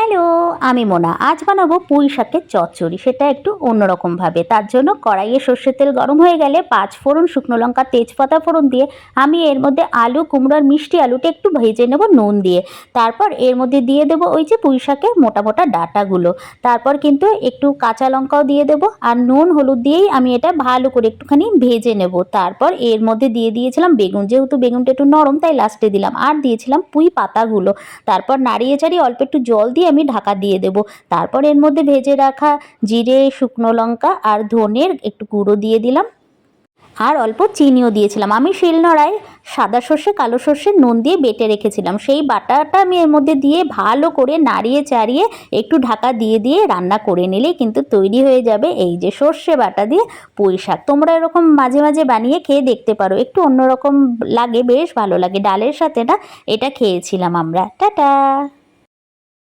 Hello, আমি মোনা। আজ বানাবো পুঁই শাকের চচ্চড়ি, সেটা একটু অন্যরকমভাবে। তার জন্য কড়াইয়ে সর্ষের তেল গরম হয়ে গেলে 5 ফোড়ন, শুকনো লঙ্কা, তেজপাতা ফোড়ন দিয়ে আমি এর মধ্যে আলু, কুমড়ো আর মিষ্টি আলুটা একটু ভেজে নেব নুন দিয়ে। তারপর এর মধ্যে দিয়ে দেবো ওই যে পুঁই শাকের মোটা মোটা ডাঁটাগুলো। তারপর কিন্তু একটু কাঁচা লঙ্কাও দিয়ে দেবো আর নুন হলুদ দিয়েই আমি এটা ভালো করে একটুখানি ভেজে নেব। তারপর এর মধ্যে দিয়ে দিয়েছিলাম বেগুন, যেহেতু বেগুনটা একটু নরম তাই লাস্টে দিলাম, আর দিয়েছিলাম পুঁই পাতাগুলো। তারপর নাড়িয়ে চাড়িয়ে অল্প একটু জল দিয়ে আমি ঢাকা দিয়ে দেবো। তারপর এর মধ্যে ভেজে রাখা জিরে, শুকনো লঙ্কা আর ধনের একটু গুঁড়ো দিয়ে দিলাম, আর অল্প চিনিও দিয়েছিলাম। আমি শিলনোড়ায় সাদা সর্ষে, কালো সর্ষে, নুন দিয়ে বেটে রেখেছিলাম। সেই বাটাটা আমি এর মধ্যে দিয়ে ভালো করে নাড়িয়ে চাড়িয়ে একটু ঢাকা দিয়ে দিয়ে রান্না করে নিলেই কিন্তু তৈরি হয়ে যাবে এই যে সর্ষে বাটা দিয়ে পুঁই শাক। তোমরা এরকম মাঝে মাঝে বানিয়ে খেয়ে দেখতে পারো, একটু অন্যরকম লাগে, বেশ ভালো লাগে। ডালের সাথে না এটা খেয়েছিলাম আমরা। টাটা।